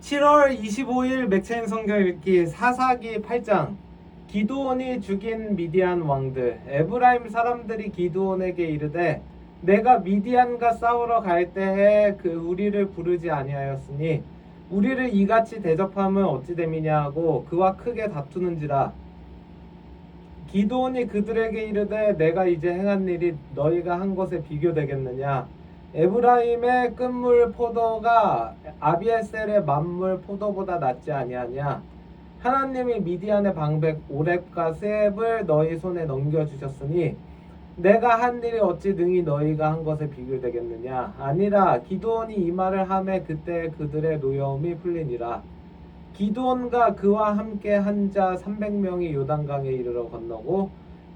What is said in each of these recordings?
7월 25일 맥체인 성경 읽기 사사기 8장. 기드온이 죽인 미디안 왕들. 에브라임 사람들이 기드온에게 이르되 내가 미디안과 싸우러 갈 때에 우리를 부르지 아니하였으니 우리를 이같이 대접함은 어찌 됨이냐 하고 그와 크게 다투는지라. 기드온이 그들에게 이르되 내가 이제 행한 일이 너희가 한 것에 비교되겠느냐. 에브라임의 끝물 포도가 아비에셀의 만물 포도보다 낫지 아니하냐. 하나님이 미디안의 방백 오렙과 세heb을 너희 손에 넘겨주셨으니 내가 한 일이 어찌 능히 너희가 한 것에 비교되겠느냐. 아니라 기드온이 이 말을 하매 그때 그들의 노여움이 풀리니라. 기드온과 그와 함께 한 자 300명이 요단강에 이르러 건너고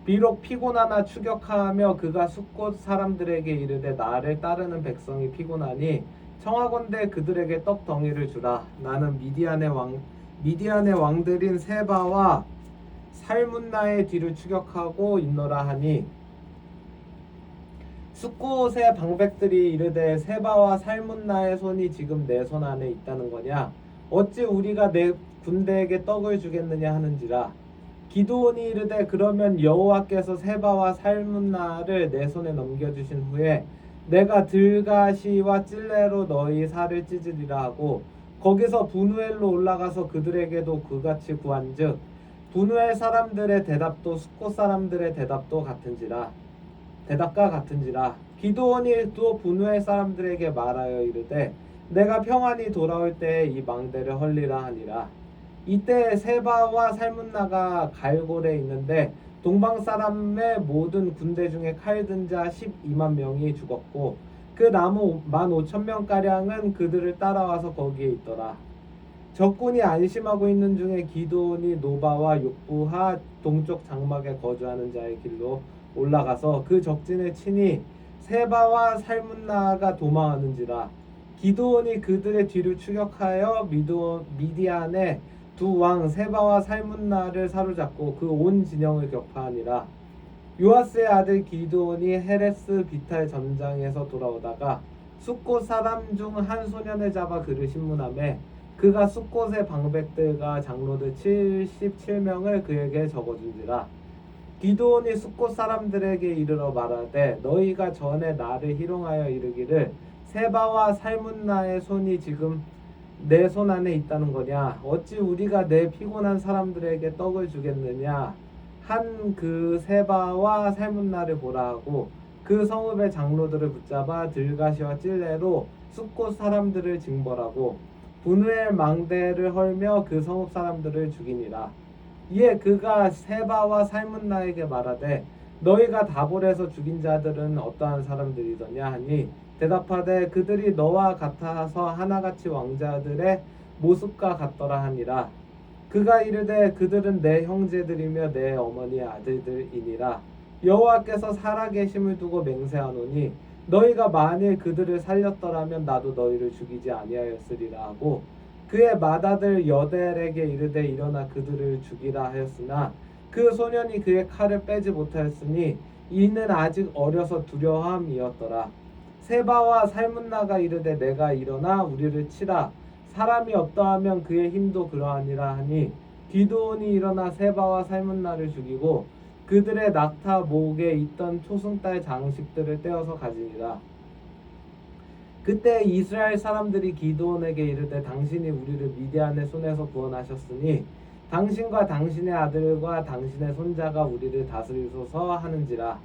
비록 피곤하나 추격하며 그가 숫곳 사람들에게 이르되 나를 따르는 백성이 피곤하니 청하건대 그들에게 떡 덩이를 주라. 나는 미디안의 왕들인 세바와 살문나의 뒤를 추격하고 있노라 하니 숫곳의 방백들이 이르되 세바와 살문나의 손이 지금 내 손 안에 있다는 거냐. 어찌 우리가 내 군대에게 떡을 주겠느냐 하는지라. 기드온이 이르되 그러면 여호와께서 세바와 살문나를 내 손에 넘겨주신 후에 내가 들가시와 찔레로 너희 살을 찢으리라 하고 거기서 분우엘로 올라가서 그들에게도 그같이 구한즉 분우엘 사람들의 대답도 숫곳 사람들의 대답과 같은지라. 기드온이 또 분우엘 사람들에게 말하여 이르되 내가 평안히 돌아올 때에 이 망대를 헐리라 하니라. 이때 세바와 살문나가 갈골에 있는데 동방 사람의 모든 군대 중에 칼 든 자 12만 명이 죽었고 그 나무 15,000명가량은 그들을 따라와서 거기에 있더라. 적군이 안심하고 있는 중에 기드온이 노바와 욕부하 동쪽 장막에 거주하는 자의 길로 올라가서 그 적진을 치니 세바와 살문나가 도망하는지라. 기드온이 그들의 뒤를 추격하여 미디안의 두 왕 세바와 살문나를 사로잡고 그 온 진영을 격파하니라. 요아스의 아들 기드온이 헤레스 비탈 전장에서 돌아오다가 숫곳 사람 중 한 소년을 잡아 그를 신문하매 그가 숫곳의 방백들과 장로들 77명을 그에게 적어준지라. 기드온이 숫곳 사람들에게 이르러 말하되 너희가 전에 나를 희롱하여 이르기를 세바와 살문나의 손이 지금 내 손 안에 있다는 거냐. 어찌 우리가 내 피곤한 사람들에게 떡을 주겠느냐. 한 그 세바와 살문나를 보라 하고 그 성읍의 장로들을 붙잡아 들가시와 찔레로 숫곳 사람들을 징벌하고 분우엘 망대를 헐며 그 성읍 사람들을 죽이니라. 이에 그가 세바와 살문나에게 말하되 너희가 다볼에서 죽인 자들은 어떠한 사람들이더냐 하니 대답하되 그들이 너와 같아서 하나같이 왕자들의 모습과 같더라 하니라. 그가 이르되 그들은 내 형제들이며 내 어머니의 아들들이니라. 여호와께서 살아계심을 두고 맹세하노니 너희가 만일 그들을 살렸더라면 나도 너희를 죽이지 아니하였으리라 하고 그의 맏아들 여델에게 이르되 일어나 그들을 죽이라 하였으나 그 소년이 그의 칼을 빼지 못하였으니 이는 아직 어려서 두려움이었더라. 세바와 살문나가 이르되 내가 일어나 우리를 치라. 사람이 어떠하면 그의 힘도 그러하니라 하니 기드온이 일어나 세바와 살문나를 죽이고 그들의 낙타 목에 있던 초승달 장식들을 떼어서 가지니라. 그때 이스라엘 사람들이 기드온에게 이르되 당신이 우리를 미디안의 손에서 구원하셨으니 당신과 당신의 아들과 당신의 손자가 우리를 다스리소서 하는지라.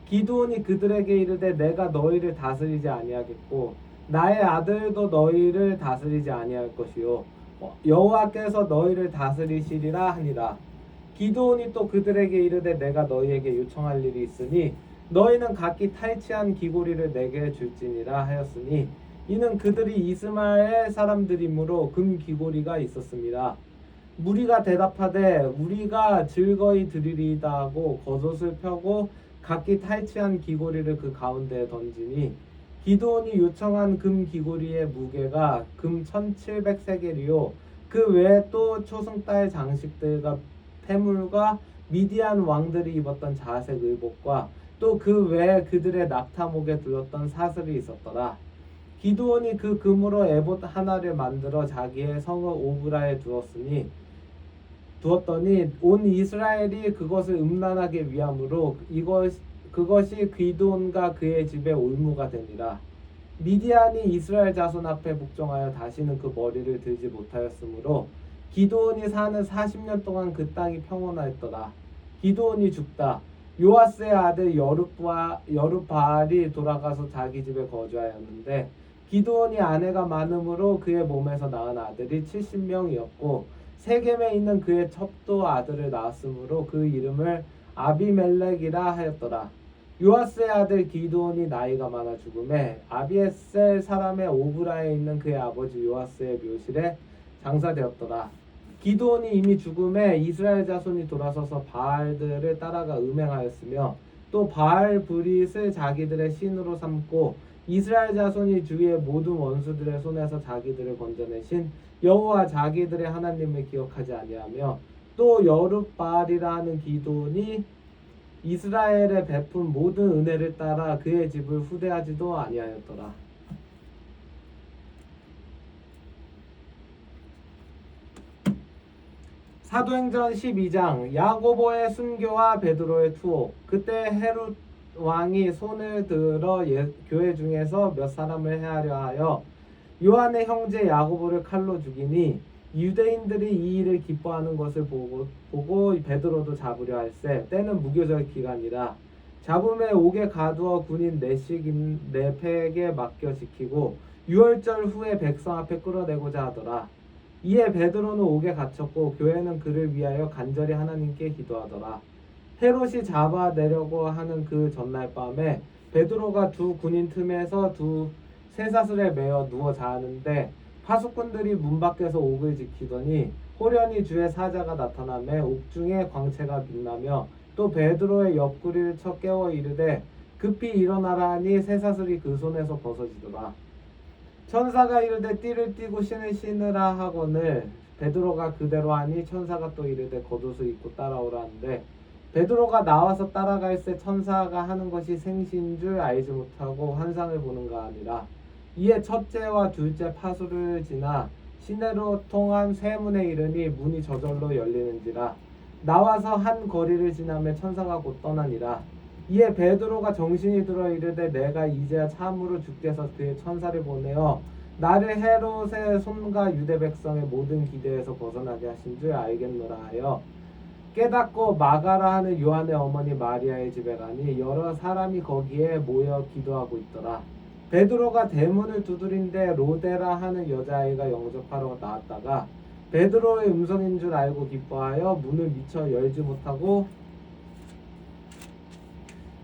기드온이 그들에게 이르되 내가 너희를 다스리지 아니하겠고 나의 아들도 너희를 다스리지 아니할 것이요 여호와께서 너희를 다스리시리라 하니라. 기드온이 또 그들에게 이르되 내가 너희에게 요청할 일이 있으니 너희는 각기 탈취한 기고리를 내게 줄지니라 하였으니 이는 그들이 이스마엘 사람들이므로 금 기고리가 있었습니다. 무리가 대답하되 우리가 즐거이 드리리이다 하고 겉옷을 펴고 각기 탈취한 기고리를 그 가운데에 던지니 기드온이 요청한 금 기고리의 무게가 금 1700세겔이요 그 외에 또 초승달 장식들과 패물과 미디안 왕들이 입었던 자색 의복과 또 그 외에 그들의 낙타목에 둘렀던 사슬이 있었더라. 기드온이 그 금으로 에봇 하나를 만들어 자기의 성읍 오브라에 두었더니 온 이스라엘이 그것을 음란하게 위함으로 그것이 기드온과 그의 집에 올무가 되니라. 미디안이 이스라엘 자손 앞에 복종하여 다시는 그 머리를 들지 못하였으므로 기드온이 사는 40년 동안 그 땅이 평온하였더라. 기드온이 죽다. 요아스의 아들 여룹바알이 돌아가서 자기 집에 거주하였는데 기드온이 아내가 많음으로 그의 몸에서 낳은 아들이 70명이었고 세겜에 있는 그의 첩도 아들을 낳았으므로 그 이름을 아비멜렉이라 하였더라. 요아스의 아들 기드온이 나이가 많아 죽음에 아비에셀 사람의 오브라에 있는 그의 아버지 요아스의 묘실에 장사되었더라. 기드온이 이미 죽음에 이스라엘 자손이 돌아서서 바알들을 따라가 음행하였으며 또 바알 브릿을 자기들의 신으로 삼고 이스라엘 자손이 주위의 모든 원수들의 손에서 자기들을 건져내신 여호와 자기들의 하나님을 기억하지 아니하며 또 여룹바알이라 하는 기드온이 이스라엘에 베푼 모든 은혜를 따라 그의 집을 후대하지도 아니하였더라. 사도행전 12장. 야고보의 순교와 베드로의 투옥. 그때 헤롯 왕이 손을 들어 교회 중에서 몇 사람을 해하려 하여 요한의 형제 야고보를 칼로 죽이니 유대인들이 이 일을 기뻐하는 것을 보고 베드로도 잡으려 할세. 때는 무교절 기간이라. 잡음에 옥에 가두어 군인 넷팩에 맡겨 지키고 유월절 후에 백성 앞에 끌어내고자 하더라. 이에 베드로는 옥에 갇혔고 교회는 그를 위하여 간절히 하나님께 기도하더라. 헤롯이 잡아내려고 하는 그 전날 밤에 베드로가 두 군인 틈에서 두 쇠사슬에 매어 누워 자는데 파수꾼들이 문 밖에서 옥을 지키더니 호련히 주의 사자가 나타나매 옥중에 광채가 빛나며 또 베드로의 옆구리를 쳐 깨워 이르되 급히 일어나라 하니 쇠사슬이 그 손에서 벗어지더라. 천사가 이르되 띠를 띠고 신을 신으라 하거늘 베드로가 그대로 하니 천사가 또 이르되 겉옷을 입고 따라오라 하는데 베드로가 나와서 따라갈새 천사가 하는 것이 생시인 줄 알지 못하고 환상을 보는가 아니라. 이에 첫째와 둘째 파수를 지나 시내로 통한 쇠문에 이르니 문이 저절로 열리는지라. 나와서 한 거리를 지나며 천사가 곧 떠나니라. 이에 베드로가 정신이 들어 이르되 내가 이제야 참으로 주께서 그의 천사를 보내어 나를 헤롯의 손과 유대 백성의 모든 기대에서 벗어나게 하신 줄 알겠노라 하여 깨닫고 마가라 하는 요한의 어머니 마리아의 집에 가니 여러 사람이 거기에 모여 기도하고 있더라. 베드로가 대문을 두드린데 로데라 하는 여자아이가 영접하러 나왔다가 베드로의 음성인 줄 알고 기뻐하여 문을 미처 열지 못하고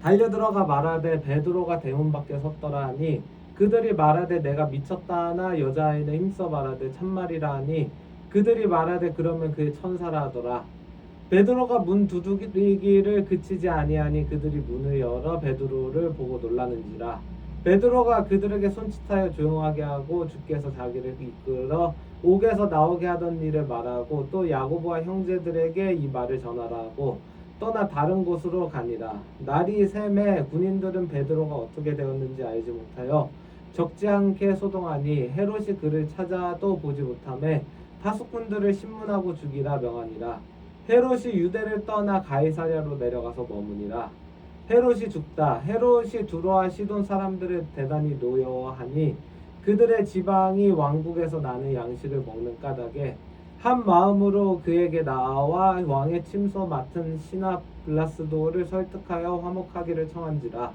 달려들어가 말하되 베드로가 대문 밖에 섰더라 하니 그들이 말하되 내가 미쳤다 하나 여자아이는 힘써 말하되 참말이라 하니 그들이 말하되 그러면 그의 천사라 하더라. 베드로가 문 두드리기를 그치지 아니하니 그들이 문을 열어 베드로를 보고 놀라는지라. 베드로가 그들에게 손짓하여 조용하게 하고 주께서 자기를 이끌어 옥에서 나오게 하던 일을 말하고 또 야고보와 형제들에게 이 말을 전하라 하고 떠나 다른 곳으로 가니라. 날이 새매 군인들은 베드로가 어떻게 되었는지 알지 못하여 적지 않게 소동하니 헤롯이 그를 찾아도 보지 못하매 파수꾼들을 신문하고 죽이라 명하니라. 헤롯이 유대를 떠나 가이사랴로 내려가서 머무니라. 헤롯이 죽다. 헤롯이 두로와 시돈 사람들을 대단히 노여워하니 그들의 지방이 왕국에서 나는 양식을 먹는 까닭에 한 마음으로 그에게 나와 왕의 침소 맡은 시나 블라스도를 설득하여 화목하기를 청한지라.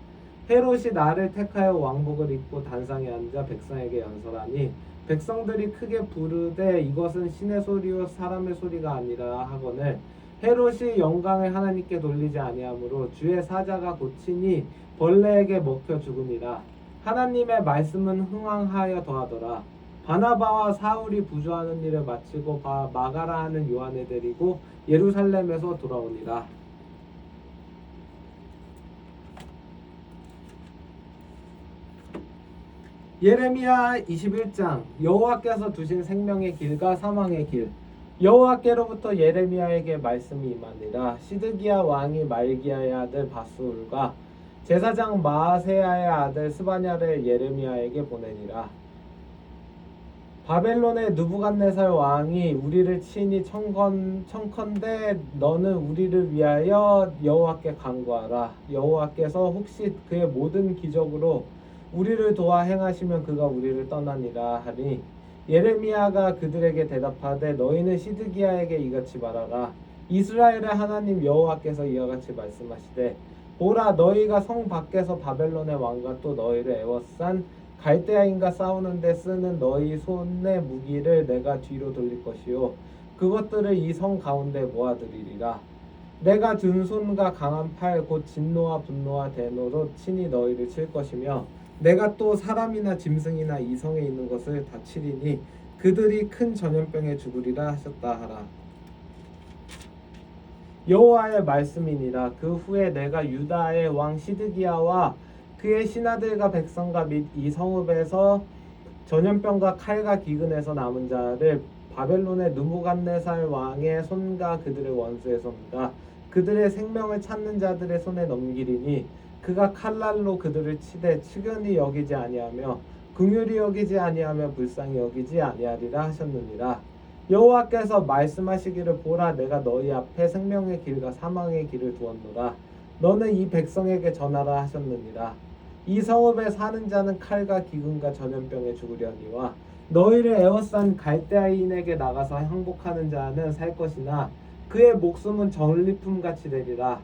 헤롯이 나를 택하여 왕복을 입고 단상에 앉아 백성에게 연설하니 백성들이 크게 부르되 이것은 신의 소리요 사람의 소리가 아니라 하거늘 헤롯이 영광을 하나님께 돌리지 아니하므로 주의 사자가 고치니 벌레에게 먹혀 죽으니라. 하나님의 말씀은 흥왕하여 더하더라. 바나바와 사울이 부조하는 일을 마치고 마가라 하는 요한을 데리고 예루살렘에서 돌아오니라. 예레미야 21장. 여호와께서 두신 생명의 길과 사망의 길. 여호와께로부터 예레미야에게 말씀이 임하니라. 시드기야 왕이 말기야의 아들 바스울과 제사장 마아세야의 아들 스바냐를 예레미야에게 보내니라. 바벨론의 느부갓네살 왕이 우리를 치니 청컨대 너는 우리를 위하여 여호와께 간구하라. 여호와께서 혹시 그의 모든 기적으로 우리를 도와 행하시면 그가 우리를 떠나니라 하니 예레미야가 그들에게 대답하되 너희는 시드기야에게 이같이 말하라. 이스라엘의 하나님 여호와께서 이와 같이 말씀하시되 보라, 너희가 성 밖에서 바벨론의 왕과 또 너희를 애워싼 갈대아인과 싸우는데 쓰는 너희 손의 무기를 내가 뒤로 돌릴 것이요 그것들을 이 성 가운데 모아들이리라. 내가 든 손과 강한 팔 곧 진노와 분노와 대노로 친히 너희를 칠 것이며 내가 또 사람이나 짐승이나 이 성에 있는 것을 다 치리니 그들이 큰 전염병에 죽으리라 하셨다 하라. 여호와의 말씀이니라. 그 후에 내가 유다의 왕 시드기야와 그의 신하들과 백성과 및 이 성읍에서 전염병과 칼과 기근에서 남은 자를 바벨론의 느부갓네살 왕의 손과 그들의 원수의 손과 그들의 생명을 찾는 자들의 손에 넘기리니 그가 칼날로 그들을 치되 측은히 여기지 아니하며 긍휼히 여기지 아니하며 불쌍히 여기지 아니하리라 하셨느니라. 여호와께서 말씀하시기를 보라, 내가 너희 앞에 생명의 길과 사망의 길을 두었노라. 너는 이 백성에게 전하라 하셨느니라. 이 성읍에 사는 자는 칼과 기근과 전염병에 죽으려니와 너희를 에워싼 갈대아인에게 나가서 항복하는 자는 살 것이나 그의 목숨은 전리품같이 되리라.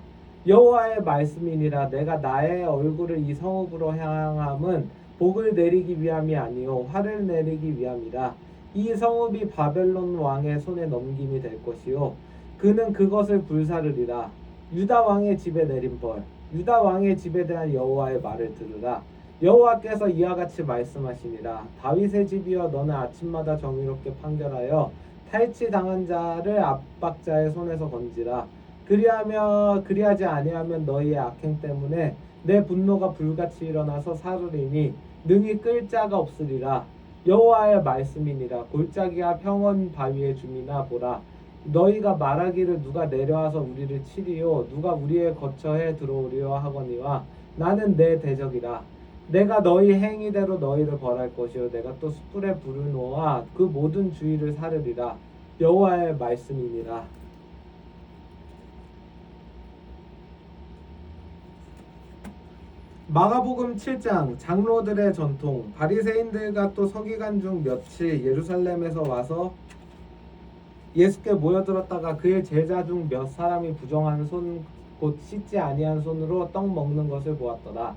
여호와의 말씀이니라. 내가 나의 얼굴을 이 성읍으로 향함은 복을 내리기 위함이 아니요 화를 내리기 위함이라. 이 성읍이 바벨론 왕의 손에 넘김이 될 것이요 그는 그것을 불사르리라. 유다 왕의 집에 내린 벌, 유다 왕의 집에 대한 여호와의 말을 들으라. 여호와께서 이와 같이 말씀하시니라. 다윗의 집이여, 너는 아침마다 정의롭게 판결하여 탈취당한 자를 압박자의 손에서 건지라. 그리하지 아니하면 너희의 악행 때문에 내 분노가 불같이 일어나서 사르리니 능히 끌 자가 없으리라. 여호와의 말씀이니라. 골짜기와 평원 바위의 주민아, 보라, 너희가 말하기를 누가 내려와서 우리를 치리요 누가 우리의 거처에 들어오리요 하거니와 나는 내 대적이라. 내가 너희 행위대로 너희를 벌할 것이요 내가 또 숯불에 불을 놓아 그 모든 주위를 사르리라. 여호와의 말씀이니라. 마가복음 7장. 장로들의 전통. 바리새인들과 또 서기관 중 몇이 예루살렘에서 와서 예수께 모여들었다가 그의 제자 중 몇 사람이 부정한 손 곧 씻지 아니한 손으로 떡 먹는 것을 보았더라.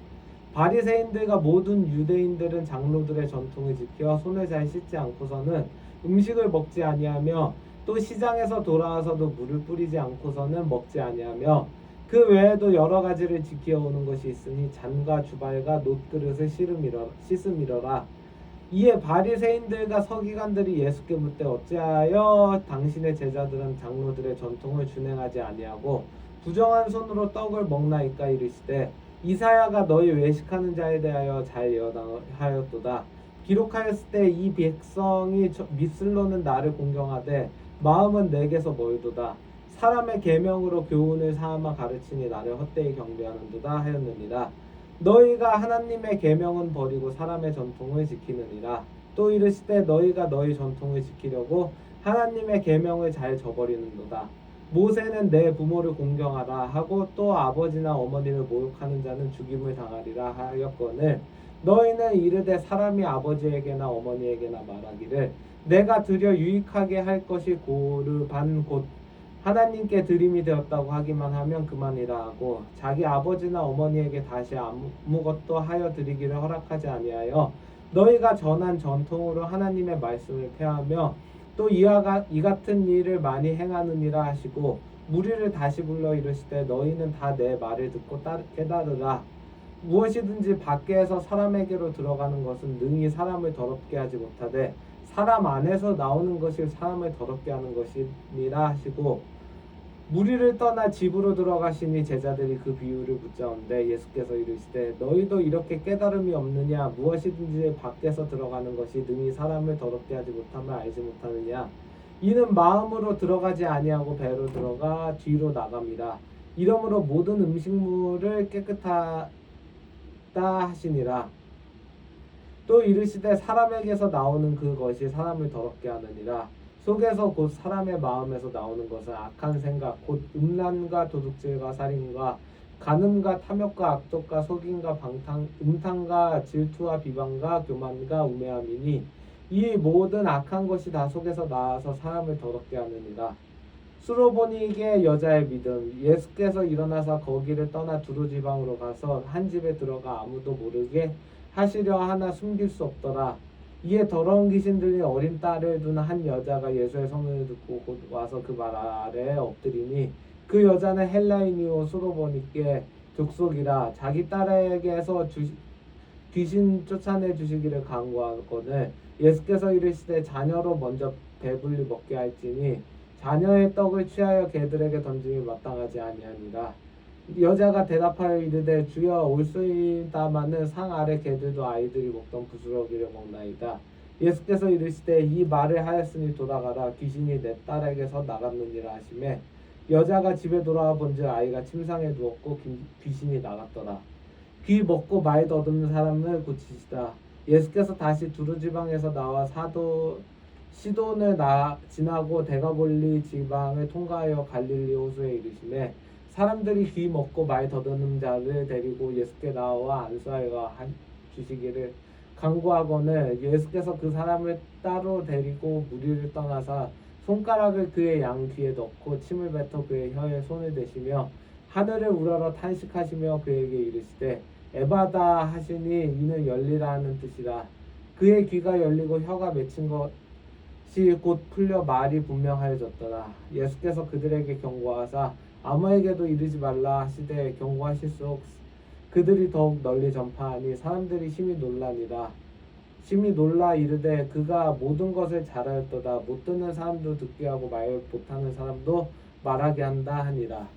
바리새인들과 모든 유대인들은 장로들의 전통을 지켜 손을 잘 씻지 않고서는 음식을 먹지 아니하며 또 시장에서 돌아와서도 물을 뿌리지 않고서는 먹지 아니하며 그 외에도 여러 가지를 지켜오는 것이 있으니 잔과 주발과 놋그릇을 씻음이러라. 이에 바리새인들과 서기관들이 예수께 묻되 어찌하여 당신의 제자들은 장로들의 전통을 준행하지 아니하고 부정한 손으로 떡을 먹나이까 이르시되 이사야가 너희 외식하는 자에 대하여 잘 예언하였도다. 기록하였을 때 이 백성이 밑슬로는 나를 공경하되 마음은 내게서 멀도다. 사람의 계명으로 교훈을 삼아 가르치니 나를 헛되이 경배하는도다 하였느니라. 너희가 하나님의 계명은 버리고 사람의 전통을 지키느니라. 또 이르시되 너희가 너희 전통을 지키려고 하나님의 계명을 잘 저버리는도다. 모세는 내 부모를 공경하라 하고 또 아버지나 어머니를 모욕하는 자는 죽임을 당하리라 하였거늘 너희는 이르되 사람이 아버지에게나 어머니에게나 말하기를 내가 드려 유익하게 할 것이 고르반 곧 하나님께 드림이 되었다고 하기만 하면 그만이라 하고 자기 아버지나 어머니에게 다시 아무것도 하여 드리기를 허락하지 아니하여 너희가 전한 전통으로 하나님의 말씀을 폐하며 또 이 같은 일을 많이 행하느니라 하시고 무리를 다시 불러 이르시되 너희는 다 내 말을 듣고 깨달으라. 무엇이든지 밖에서 사람에게로 들어가는 것은 능히 사람을 더럽게 하지 못하되 사람 안에서 나오는 것이 사람을 더럽게 하는 것이니라 하시고 무리를 떠나 집으로 들어가시니 제자들이 그 비유를 묻자온데 예수께서 이르시되 너희도 이렇게 깨달음이 없느냐. 무엇이든지 밖에서 들어가는 것이 능히 사람을 더럽게 하지 못함을 알지 못하느냐. 이는 마음으로 들어가지 아니하고 배로 들어가 뒤로 나갑니다. 이러므로 모든 음식물을 낫다 하시니라. 또 이르시되 사람에게서 나오는 그것이 사람을 더럽게 하느니라. 속에서 곧 사람의 마음에서 나오는 것은 악한 생각 곧 음란과 도둑질과 살인과 간음과 탐욕과 악독과 속임과 음탕과 질투와 비방과 교만과 우매함이니 이 모든 악한 것이 다 속에서 나와서 사람을 더럽게 하느니라. 수로보니에게 여자의 믿음. 예수께서 일어나서 거기를 떠나 두로 지방으로 가서 한 집에 들어가 아무도 모르게 하시려 하나 숨길 수 없더라. 이에 더러운 귀신 들린 어린 딸을 둔 한 여자가 예수의 성령을 듣고 곧 와서 그 말 아래에 엎드리니 그 여자는 헬라인이요 수로보니께 족속이라. 자기 딸에게서 귀신 쫓아내 주시기를 간구하거늘 예수께서 이르시되 자녀로 먼저 배불리 먹게 할지니 자녀의 떡을 취하여 개들에게 던짐이 마땅하지 아니하니라. 여자가 대답하여 이르되 주여 올소이다마는 상 아래 개들도 아이들이 먹던 부스러기를 먹나이다. 예수께서 이르시되 이 말을 하였으니 돌아가라. 귀신이 내 딸에게서 나갔느니라 하시매 여자가 집에 돌아와 본즉 아이가 침상에 누웠고 귀신이 나갔더라. 귀 먹고 말 더듬는 사람을 고치시다. 예수께서 다시 두루 지방에서 나와 시돈을 지나고 데가볼리 지방을 통과하여 갈릴리 호수에 이르시매 사람들이 귀 먹고 말 더듬는 자를 데리고 예수께 나와 안수하여 주시기를 간구하거늘 예수께서 그 사람을 따로 데리고 무리를 떠나사 손가락을 그의 양 귀에 넣고 침을 뱉어 그의 혀에 손을 대시며 하늘을 우러러 탄식하시며 그에게 이르시되 에바다 하시니 이는 열리라 하는 뜻이라. 그의 귀가 열리고 혀가 맺힌 것이 곧 풀려 말이 분명하여졌더라. 예수께서 그들에게 경고하사 아무에게도 이르지 말라 하시되 경고하실수록 그들이 더욱 널리 전파하니 사람들이 심히 놀라니라. 심히 놀라 이르되 그가 모든 것을 잘하였도다. 못 듣는 사람도 듣게 하고 말 못하는 사람도 말하게 한다 하니라.